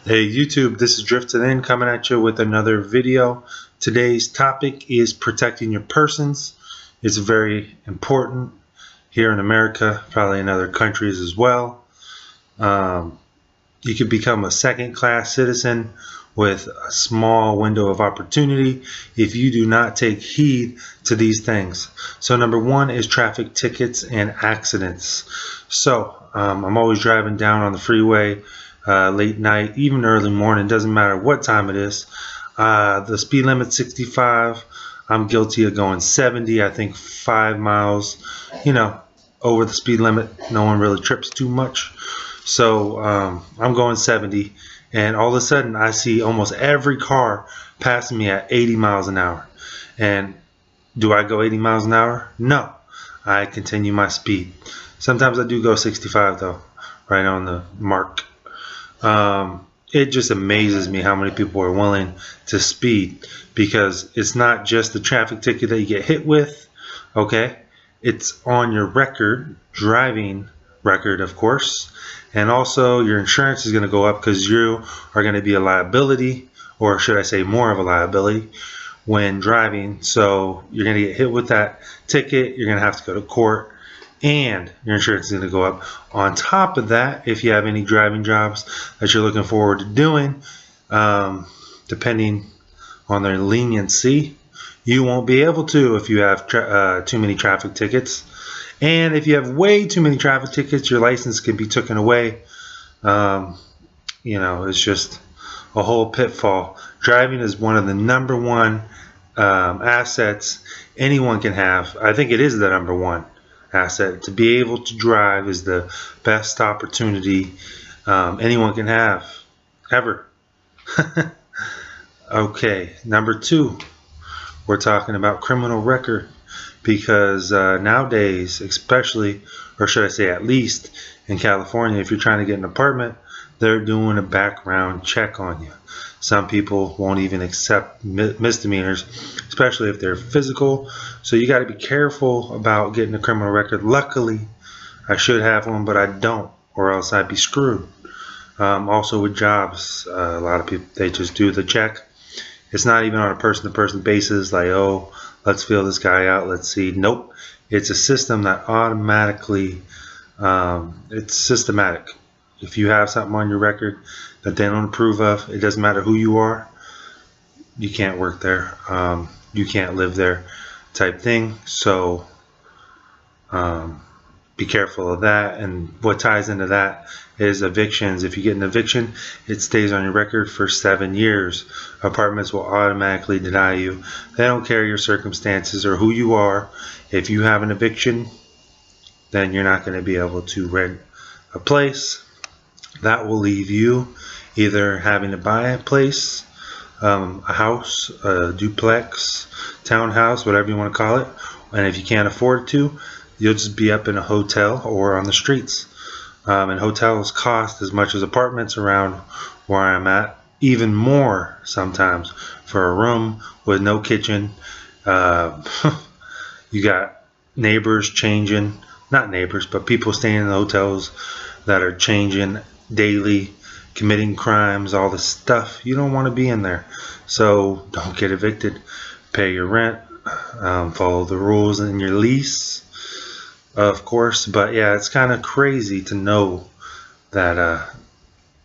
Hey YouTube, this is DriftTilTheEnd coming at you with another video. Today's topic is protecting your persons. It's very important here in America, probably in other countries as well. You could become a second-class citizen with a small window of opportunity if you do not take heed to these things. So number one is traffic tickets and accidents. So I'm always driving down on the freeway late night, even early morning, doesn't matter what time it is. The speed limit 65. I'm guilty of going 70. I think 5 miles, over the speed limit. No one really trips too much. So I'm going 70, and all of a sudden I see almost every car passing me at 80 miles an hour. And do I go 80 miles an hour? No. I continue my speed. Sometimes I do go 65 though, right on the mark. It just amazes me how many people are willing to speed, because it's not just the traffic ticket that you get hit with, okay? It's on your record, driving record, of course, and also your insurance is going to go up because you are going to be a liability, or should I say more of a liability, when driving. So you're going to get hit with that ticket, you're going to have to go to court, and your insurance is going to go up. On top of that, if you have any driving jobs that you're looking forward to doing, depending on their leniency, you won't be able to if you have too many traffic tickets. And if you have way too many traffic tickets, your license can be taken away. It's just a whole pitfall. Driving is one of the number one assets anyone can have. I think it is the number one asset. To be able to drive is the best opportunity anyone can have, ever. Okay, number two, we're talking about criminal record, because nowadays, especially, or should I say at least in California, if you're trying to get an apartment, they're doing a background check on you. Some people won't even accept misdemeanors, especially if they're physical. So you got to be careful about getting a criminal record. Luckily, I should have one, but I don't, or else I'd be screwed. Also with jobs, a lot of people, they just do the check. It's not even on a person-to-person basis, like, oh, let's feel this guy out, let's see. Nope. It's a system that automatically, it's systematic. If you have something on your record that they don't approve of, it doesn't matter who you are, you can't work there, you can't live there, type thing. So be careful of that. And what ties into that is evictions. If you get an eviction, it stays on your record for 7 years. Apartments will automatically deny you. They don't care your circumstances or who you are. If you have an eviction, then you're not going to be able to rent a place. That will leave you either having to buy a place, a house, a duplex, townhouse, whatever you want to call it. And if you can't afford to, you'll just be up in a hotel or on the streets. And hotels cost as much as apartments around where I'm at, even more sometimes, for a room with no kitchen. You got neighbors changing, not neighbors, but people staying in the hotels that are changing daily, committing crimes, all this stuff. You don't want to be in there. So don't get evicted. Pay your rent, follow the rules in your lease, of course. But yeah, it's kind of crazy to know that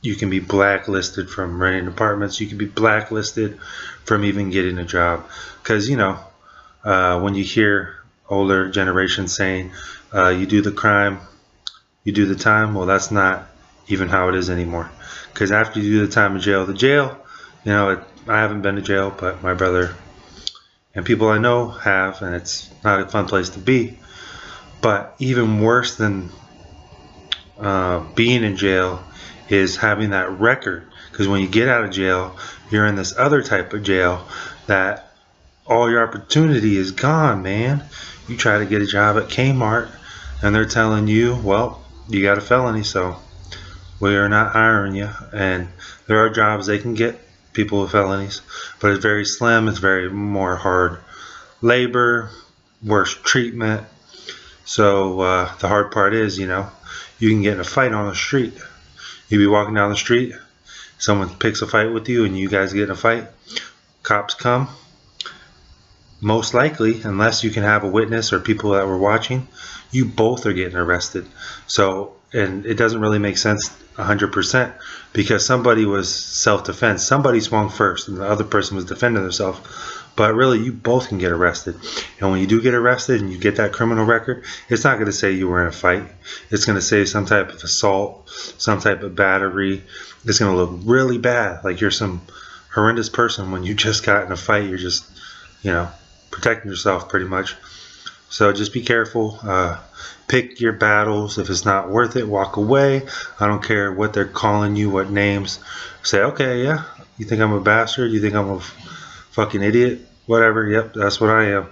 you can be blacklisted from renting apartments. You can be blacklisted from even getting a job, because when you hear older generations saying you do the crime, you do the time, well, that's not even how it is anymore. Because after you do the time in jail, I haven't been to jail, but my brother and people I know have, and it's not a fun place to be. But even worse than being in jail is having that record, because when you get out of jail, you're in this other type of jail that all your opportunity is gone, man. You try to get a job at Kmart and they're telling you, well, you got a felony, so we are not hiring you. And there are jobs they can get people with felonies, but it's very slim. It's very more hard labor, worse treatment. So the hard part is, you can get in a fight on the street. You be walking down the street someone picks a fight with you and you guys get in a fight, cops come, most likely, unless you can have a witness or people that were watching, you both are getting arrested. So, and it doesn't really make sense 100% because somebody was self-defense. Somebody swung first and the other person was defending themselves. But really, you both can get arrested. And when you do get arrested and you get that criminal record, it's not going to say you were in a fight. It's going to say some type of assault, some type of battery. It's going to look really bad, like you're some horrendous person when you just got in a fight. You're just, you know, protecting yourself pretty much. So just be careful. Pick your battles. If it's not worth it, walk away. I don't care what they're calling you, what names. Say, okay, yeah, you think I'm a bastard? You think I'm a fucking idiot? Whatever. Yep, that's what I am.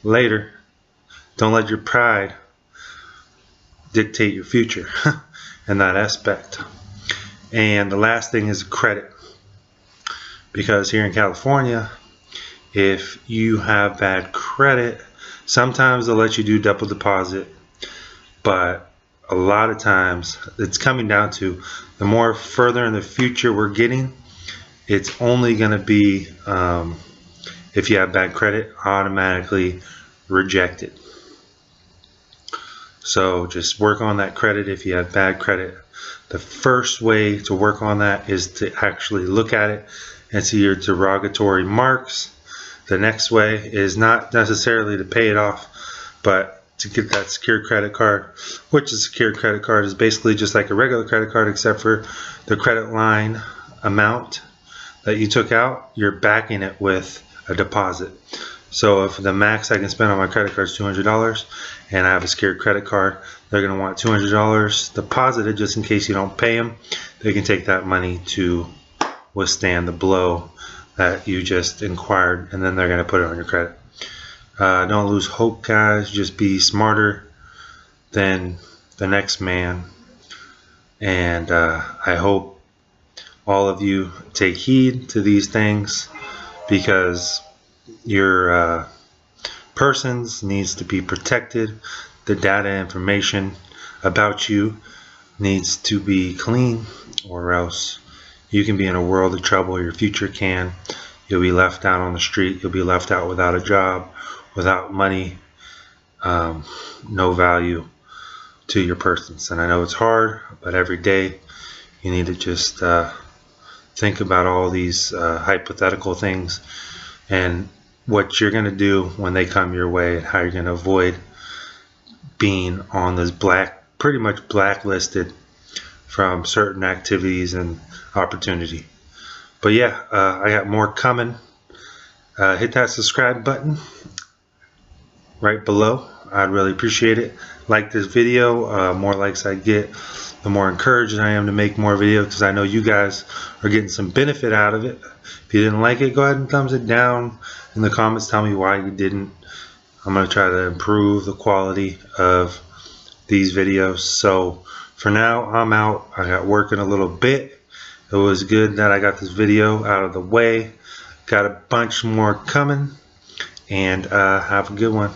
Later. Don't let your pride dictate your future in that aspect. And the last thing is credit. Because here in California, if you have bad credit, sometimes they'll let you do double deposit, but a lot of times it's coming down to the more further in the future we're getting, it's only going to be, if you have bad credit, automatically rejected. So just work on that credit if you have bad credit. The first way to work on that is to actually look at it and see your derogatory marks. The next way is not necessarily to pay it off, but to get that secured credit card, which a secured credit card is basically just like a regular credit card, except for the credit line amount that you took out, you're backing it with a deposit. So if the max I can spend on my credit card is $200 and I have a secured credit card, they're going to want $200 deposited just in case you don't pay them. They can take that money to withstand the blow that you just inquired, and then they're going to put it on your credit. Don't lose hope, guys. Just be smarter than the next man. And I hope all of you take heed to these things, because your persons needs to be protected. The data information about you needs to be clean, or else you can be in a world of trouble. Your future can. You'll be left out on the street. You'll be left out without a job, without money, no value to your persons. And I know it's hard, but every day you need to just think about all these hypothetical things and what you're going to do when they come your way, and how you're going to avoid being on this pretty much blacklisted from certain activities and opportunity. But yeah, I got more coming. Hit that subscribe button right below. I'd really appreciate it. Like this video. More likes I get, the more encouraged I am to make more videos, because I know you guys are getting some benefit out of it. If you didn't like it, go ahead and thumbs it down in the comments. Tell me why you didn't. I'm going to try to improve the quality of these videos. So for now, I'm out. I got working a little bit. It was good that I got this video out of the way. Got a bunch more coming, and have a good one.